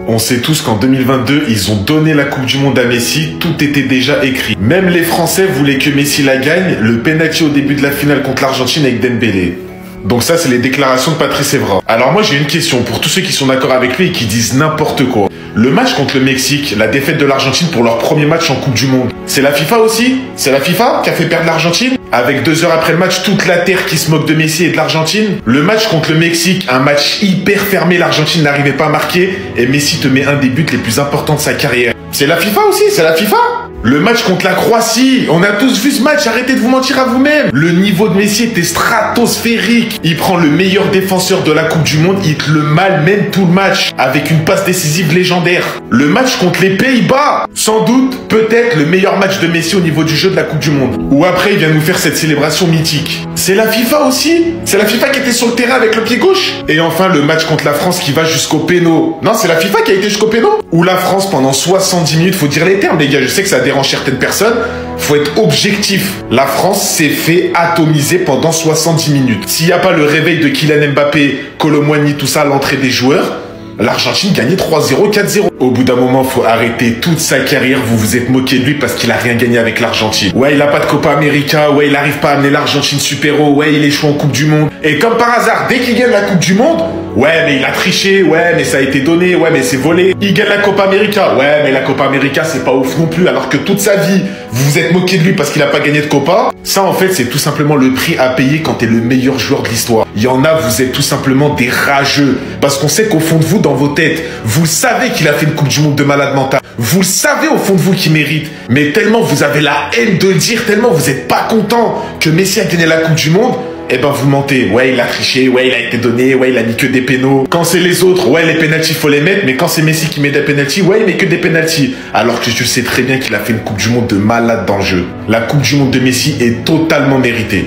On sait tous qu'en 2022, ils ont donné la Coupe du Monde à Messi, tout était déjà écrit. Même les Français voulaient que Messi la gagne, le penalty au début de la finale contre l'Argentine avec Dembélé. Donc ça, c'est les déclarations de Patrice Evra. Alors moi, j'ai une question pour tous ceux qui sont d'accord avec lui et qui disent n'importe quoi. Le match contre le Mexique, la défaite de l'Argentine pour leur premier match en Coupe du Monde, c'est la FIFA aussi? C'est la FIFA qui a fait perdre l'Argentine? Avec 2 heures après le match, toute la terre qui se moque de Messi et de l'Argentine. Le match contre le Mexique, un match hyper fermé, l'Argentine n'arrivait pas à marquer et Messi te met un des buts les plus importants de sa carrière. C'est la FIFA aussi, c'est la FIFA. Le match contre la Croatie, on a tous vu ce match, arrêtez de vous mentir à vous-même. Le niveau de Messi était stratosphérique. Il prend le meilleur défenseur de la Coupe du Monde, il te le malmène tout le match, avec une passe décisive légendaire. Le match contre les Pays-Bas, sans doute, peut-être le meilleur match de Messi au niveau du jeu de la Coupe du Monde. Ou après, il vient nous faire cette célébration mythique. C'est la FIFA aussi. C'est la FIFA qui était sur le terrain avec le pied gauche. Et enfin, le match contre la France qui va jusqu'au péno. Non, c'est la FIFA qui a été jusqu'au péno. Où la France, pendant 70 minutes, faut dire les termes, les gars, je sais que ça dérange certaines personnes, faut être objectif. La France s'est fait atomiser pendant 70 minutes. S'il n'y a pas le réveil de Kylian Mbappé, Kolo Muani, tout ça, l'entrée des joueurs, l'Argentine gagnait 3-0, 4-0. Au bout d'un moment, faut arrêter toute sa carrière. Vous vous êtes moqué de lui parce qu'il a rien gagné avec l'Argentine. Ouais, il a pas de Copa América. Ouais, il arrive pas à amener l'Argentine super-héros. Ouais, il échoue en Coupe du Monde. Et comme par hasard, dès qu'il gagne la Coupe du Monde, ouais, mais il a triché. Ouais, mais ça a été donné. Ouais, mais c'est volé. Il gagne la Copa América. Ouais, mais la Copa América, c'est pas ouf non plus. Alors que toute sa vie, vous vous êtes moqué de lui parce qu'il a pas gagné de Copa. Ça, en fait, c'est tout simplement le prix à payer quand t'es le meilleur joueur de l'histoire. Il y en a, vous êtes tout simplement des rageux. Parce qu'on sait qu'au fond de vous, dans vos têtes, vous savez qu'il a fait une Coupe du Monde de malade mental. Vous le savez au fond de vous qu'il mérite. Mais tellement vous avez la haine de le dire, tellement vous n'êtes pas content que Messi a gagné la Coupe du Monde, eh ben vous mentez. Ouais, il a triché, ouais, il a été donné, ouais, il a mis que des pénaux. Quand c'est les autres, ouais, les pénaltys, faut les mettre. Mais quand c'est Messi qui met des pénaltys, ouais, il met que des pénaltys. Alors que je sais très bien qu'il a fait une Coupe du Monde de malade dans le jeu. La Coupe du Monde de Messi est totalement méritée.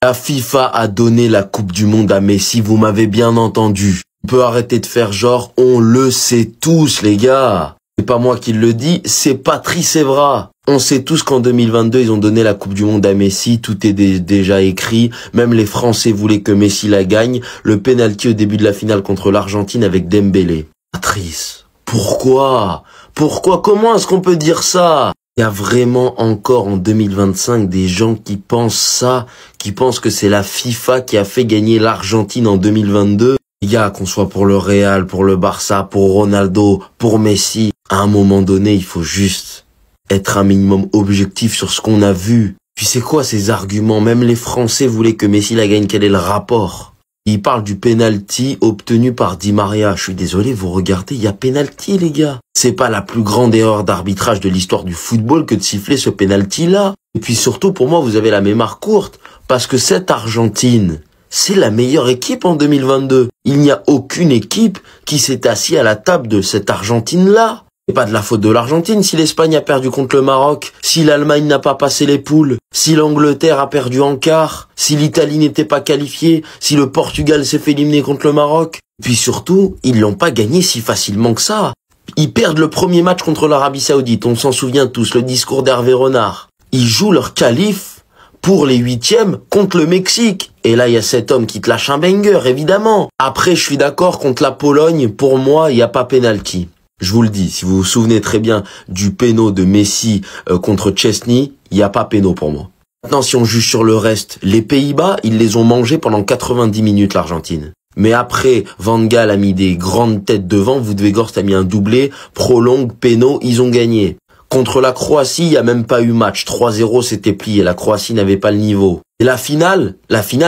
La FIFA a donné la Coupe du Monde à Messi, vous m'avez bien entendu. On peut arrêter de faire genre, on le sait tous les gars. C'est pas moi qui le dis, c'est Patrice Evra. On sait tous qu'en 2022, ils ont donné la Coupe du Monde à Messi, tout est déjà écrit. Même les Français voulaient que Messi la gagne. Le penalty au début de la finale contre l'Argentine avec Dembélé. Patrice, pourquoi? Comment est-ce qu'on peut dire ça? Il y a vraiment encore en 2025 des gens qui pensent ça, qui pensent que c'est la FIFA qui a fait gagner l'Argentine en 2022. Les gars, qu'on soit pour le Real, pour le Barça, pour Ronaldo, pour Messi, à un moment donné, il faut juste être un minimum objectif sur ce qu'on a vu. Puis c'est quoi ces arguments? Même les Français voulaient que Messi la gagne, quel est le rapport? Il parle du penalty obtenu par Di Maria. Je suis désolé, vous regardez, il y a penalty les gars. C'est pas la plus grande erreur d'arbitrage de l'histoire du football que de siffler ce penalty-là. Et puis surtout, pour moi, vous avez la mémoire courte, parce que cette Argentine, c'est la meilleure équipe en 2022. Il n'y a aucune équipe qui s'est assise à la table de cette Argentine-là. C'est pas de la faute de l'Argentine si l'Espagne a perdu contre le Maroc, si l'Allemagne n'a pas passé les poules, si l'Angleterre a perdu en quart, si l'Italie n'était pas qualifiée, si le Portugal s'est fait éliminer contre le Maroc. Puis surtout, ils l'ont pas gagné si facilement que ça. Ils perdent le premier match contre l'Arabie Saoudite, on s'en souvient tous, le discours d'Hervé Renard. Ils jouent leur qualif pour les 8e contre le Mexique. Et là, il y a cet homme qui te lâche un banger, évidemment. Après, je suis d'accord, contre la Pologne, pour moi, il n'y a pas pénalty. Je vous le dis, si vous vous souvenez très bien du péno de Messi contre Chesney, il n'y a pas péno pour moi. Maintenant, si on juge sur le reste, les Pays-Bas, ils les ont mangés pendant 90 minutes, l'Argentine. Mais après, Van Gaal a mis des grandes têtes devant, Woodweghorst a mis un doublé, prolongue, péno, ils ont gagné. Contre la Croatie, il n'y a même pas eu match. 3-0, c'était plié. La Croatie n'avait pas le niveau. Et la finale,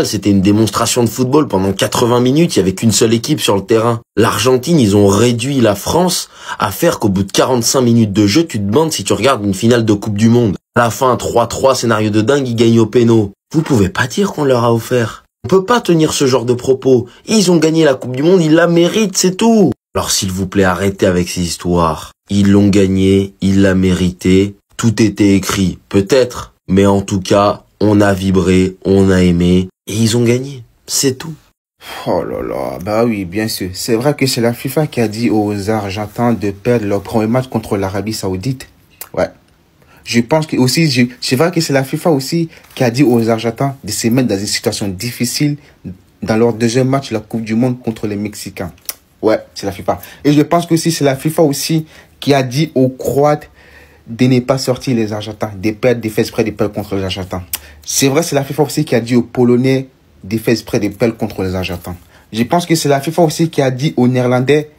c'était une démonstration de football. Pendant 80 minutes, il y avait qu'une seule équipe sur le terrain. L'Argentine, ils ont réduit la France à faire qu'au bout de 45 minutes de jeu, tu te demandes si tu regardes une finale de Coupe du Monde. À la fin, 3-3, scénario de dingue, ils gagnent au péno. Vous pouvez pas dire qu'on leur a offert. On peut pas tenir ce genre de propos. Ils ont gagné la Coupe du Monde, ils la méritent, c'est tout. Alors s'il vous plaît, arrêtez avec ces histoires. Ils l'ont gagné, ils la mérité. Tout était écrit, peut-être. Mais en tout cas, on a vibré, on a aimé. Et ils ont gagné. C'est tout. Oh là là, bah oui, bien sûr. C'est vrai que c'est la FIFA qui a dit aux Argentins de perdre leur premier match contre l'Arabie Saoudite. Ouais. Je pense que aussi, c'est vrai que c'est la FIFA aussi qui a dit aux Argentins de se mettre dans une situation difficile dans leur deuxième match, la Coupe du Monde contre les Mexicains. Ouais, c'est la FIFA. Et je pense que c'est la FIFA aussi qui a dit aux Croates de ne pas sortir les Argentins, de perdre, de faire exprès de perdre contre les Argentins. C'est vrai, c'est la FIFA aussi qui a dit aux Polonais de faire exprès de perdre contre les Argentins. Je pense que c'est la FIFA aussi qui a dit aux Néerlandais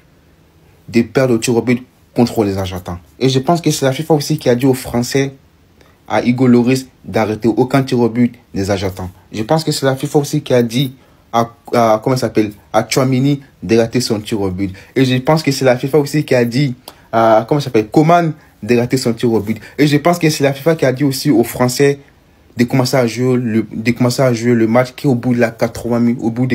de perdre au tir au but contre les Argentins. Et je pense que c'est la FIFA aussi qui a dit aux Français, à Hugo Lloris, d'arrêter aucun tir au but des Argentins. Je pense que c'est la FIFA aussi qui a dit comment ça s'appelle, à Tchouaméni de rater son tir au but. Et je pense que c'est la FIFA aussi qui a dit comment ça s'appelle, Coman de rater son tir au but. Et je pense que c'est la FIFA qui a dit aussi aux Français de commencer à jouer le match qui au bout de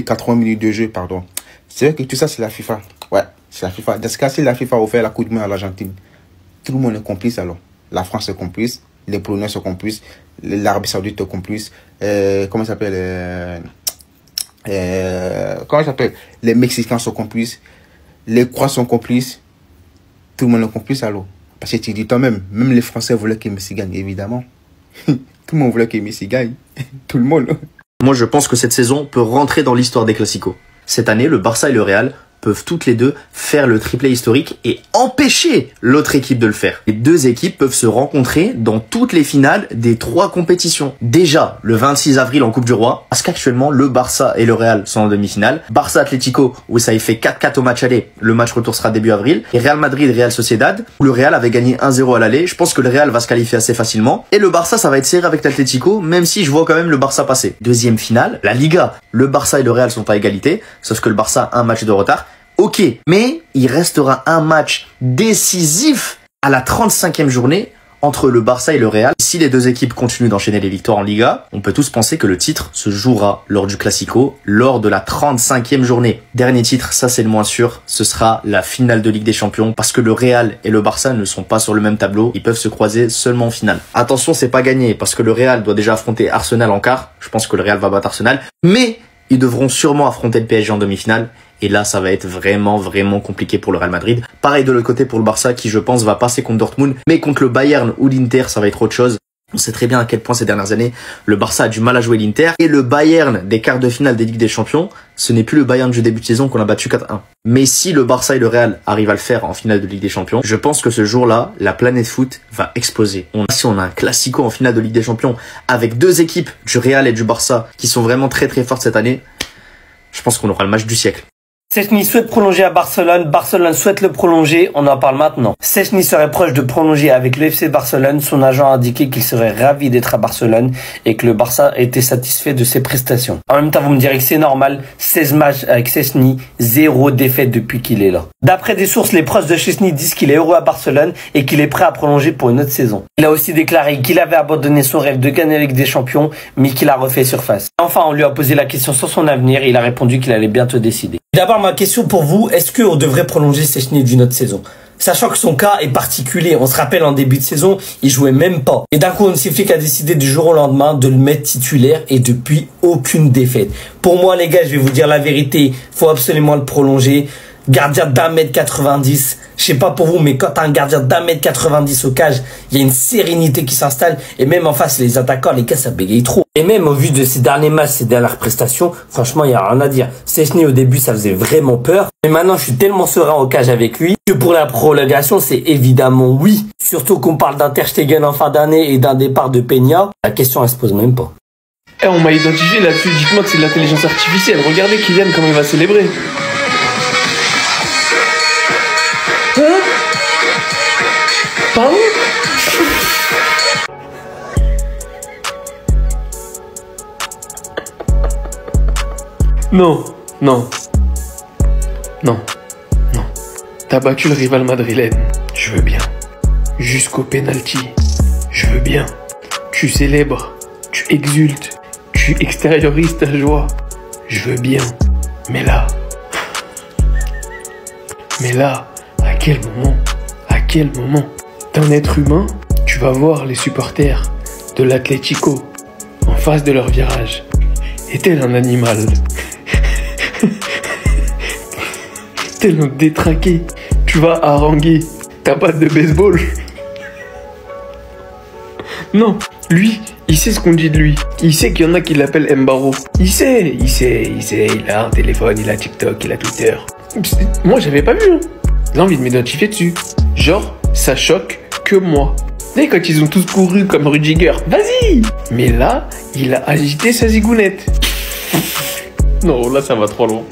80 minutes de jeu, pardon. C'est vrai que tout ça c'est la FIFA. Ouais, c'est la FIFA. Dans ce cas, si la FIFA a offert la Coupe du Monde à l'Argentine, tout le monde est complice alors. La France est complice, les Polonais sont complices, l'Arabie Saoudite est complice, comment ça s'appelle, les Mexicains sont complices, les Croates sont complices, tout le monde est complice alors. Parce que tu dis toi-même, même les Français voulaient que Messi gagne, évidemment. Tout le monde voulait que Messi gagne. Tout le monde. Moi, je pense que cette saison peut rentrer dans l'histoire des Classicos. Cette année, le Barça et le Real peuvent toutes les deux faire le triplé historique et empêcher l'autre équipe de le faire. Les deux équipes peuvent se rencontrer dans toutes les finales des 3 compétitions. Déjà, le 26 avril en Coupe du Roi, parce qu'actuellement, le Barça et le Real sont en demi-finale. Barça-Atlético, où ça y fait 4-4 au match aller, le match retour sera début avril. Et Real Madrid-Real Sociedad, où le Real avait gagné 1-0 à l'aller. Je pense que le Real va se qualifier assez facilement. Et le Barça, ça va être serré avec l'Atlético, même si je vois quand même le Barça passer. Deuxième finale, la Liga. Le Barça et le Real sont à égalité, sauf que le Barça a un match de retard. Ok, mais il restera un match décisif à la 35e journée entre le Barça et le Real. Si les deux équipes continuent d'enchaîner les victoires en Liga, on peut tous penser que le titre se jouera lors du Classico, lors de la 35e journée. Dernier titre, ça c'est le moins sûr, ce sera la finale de Ligue des Champions, parce que le Real et le Barça ne sont pas sur le même tableau, ils peuvent se croiser seulement en finale. Attention, c'est pas gagné, parce que le Real doit déjà affronter Arsenal en quart, je pense que le Real va battre Arsenal, mais ils devront sûrement affronter le PSG en demi-finale. Et là, ça va être vraiment compliqué pour le Real Madrid. Pareil de l'autre côté pour le Barça qui, je pense, va passer contre Dortmund. Mais contre le Bayern ou l'Inter, ça va être autre chose. On sait très bien à quel point ces dernières années, le Barça a du mal à jouer l'Inter. Et le Bayern des quarts de finale des Ligues des Champions, ce n'est plus le Bayern du début de saison qu'on a battu 4-1. Mais si le Barça et le Real arrivent à le faire en finale de Ligue des Champions, je pense que ce jour-là, la planète foot va exploser. Si on a un Classico en finale de Ligue des Champions avec deux équipes, du Real et du Barça, qui sont vraiment très fortes cette année, je pense qu'on aura le match du siècle. Szczęsny souhaite prolonger à Barcelone, Barcelone souhaite le prolonger, on en parle maintenant. Szczęsny serait proche de prolonger avec le FC Barcelone, son agent a indiqué qu'il serait ravi d'être à Barcelone et que le Barça était satisfait de ses prestations. En même temps, vous me direz que c'est normal, 16 matchs avec Szczęsny, 0 défaite depuis qu'il est là. D'après des sources, les proches de Szczęsny disent qu'il est heureux à Barcelone et qu'il est prêt à prolonger pour une autre saison. Il a aussi déclaré qu'il avait abandonné son rêve de gagner la Ligue des Champions, mais qu'il a refait surface. Enfin, on lui a posé la question sur son avenir et il a répondu qu'il allait bientôt décider. D'abord, ma question pour vous, est-ce qu'on devrait prolonger Szczęsny d'une autre saison? Sachant que son cas est particulier, on se rappelle en début de saison, il jouait même pas. Et d'un coup, Hansi a décidé du jour au lendemain de le mettre titulaire et depuis aucune défaite. Pour moi, les gars, je vais vous dire la vérité, faut absolument le prolonger. Gardien d'1m90, je sais pas pour vous, mais quand t'as un gardien d'1m90 au cage, il y a une sérénité qui s'installe. Et même en face, les attaquants, les gars, ça bégaye trop. Et même au vu de ces derniers matchs, ces dernières prestations, franchement, il y a rien à dire. Szczęsny au début, ça faisait vraiment peur. Mais maintenant, je suis tellement serein au cage avec lui que pour la prolongation, c'est évidemment oui. Surtout qu'on parle d'un Ter Stegen en fin d'année et d'un départ de Peña. La question, elle se pose même pas. On m'a identifié là-dessus. Dites-moi que c'est de l'intelligence artificielle. Regardez Kylian comment il va célébrer. Hein? Pardon? Non. T'as battu le rival madrilène. Je veux bien. Jusqu'au penalty. Je veux bien. Tu célèbres. Tu exultes. Tu extériorises ta joie. Je veux bien. Mais là, à quel moment d'un être humain, tu vas voir les supporters de l'Atlético en face de leur virage. Et tel un animal, tel un détraqué, tu vas haranguer ta batte de baseball. Non, lui, il sait ce qu'on dit de lui. Il sait qu'il y en a qui l'appellent Mbaro. Il sait, il a un téléphone, il a TikTok, il a Twitter. Moi, j'avais pas vu. Hein. L'envie de m'identifier dessus. Genre, ça choque que moi. Et quand ils ont tous couru comme Rudiger, vas-y. Mais là, il a agité sa zigounette. Non, là, ça va trop loin.